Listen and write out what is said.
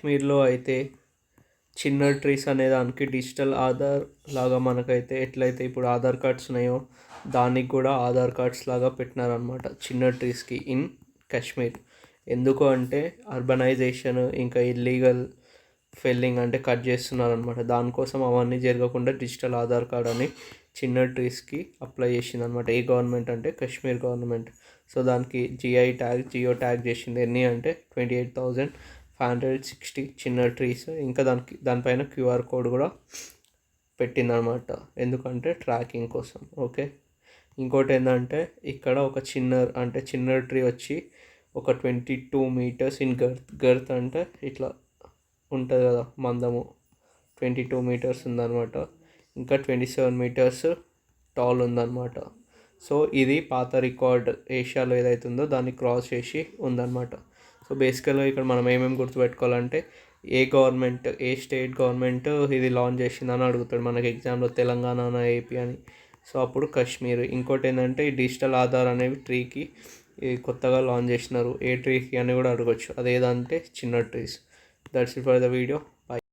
కాశ్మీర్లో అయితే చిన్న ట్రీస్ అనే దానికి డిజిటల్ ఆధార్ లాగా మనకైతే ఎట్లయితే ఇప్పుడు ఆధార్ కార్డ్స్ ఉన్నాయో దానికి కూడా ఆధార్ కార్డ్స్ లాగా పెట్టినారనమాట చిన్న ట్రీస్కి ఇన్ కాశ్మీర్. ఎందుకు అంటే అర్బనైజేషన్ ఇంకా ఇల్లీగల్ ఫెల్లింగ్ అంటే కట్ చేస్తున్నారనమాట. దానికోసం అవన్నీ జరగకుండా డిజిటల్ ఆధార్ కార్డ్ అని చిన్న ట్రీస్కి అప్లై చేసింది అనమాట. ఏ గవర్నమెంట్ అంటే కాశ్మీర్ గవర్నమెంట్. సో దానికి జియో ట్యాగ్ చేసింది. ఎన్ని అంటే 28,560 చిన్న ట్రీస్. ఇంకా దానిపైన క్యూఆర్ కోడ్ కూడా పెట్టిందనమాట. ఎందుకంటే ట్రాకింగ్ కోసం. ఓకే, ఇంకోటి ఏంటంటే ఇక్కడ ఒక చిన్న ట్రీ వచ్చి ఒక 22 meters ఇన్ గర్త్ అంటే ఇట్లా ఉంటుంది కదా మందము, 22 meters ఉందన్నమాట. ఇంకా 27 meters టాల్ ఉందన్నమాట. సో ఇది పాత రికార్డ్ ఏషియాలో ఏదైతే ఉందో దాన్ని క్రాస్ చేసి ఉందన్నమాట. సో బేసికల్గా ఇక్కడ మనం ఏమేమి గుర్తుపెట్టుకోవాలంటే ఏ స్టేట్ గవర్నమెంట్ ఇది లాంచ్ చేసిందని అడుగుతాడు మనకి ఎగ్జామ్లో, తెలంగాణ ఏపీ అని. సో అప్పుడు కాశ్మీర్. ఇంకోటి ఏంటంటే ఈ డిజిటల్ ఆధార్ అనేవి ట్రీకి కొత్తగా లాంచ్ చేసినారు. ఏ ట్రీకి అని కూడా అడగచ్చు. అదేదంటే చిన్న trees. That's it for the video.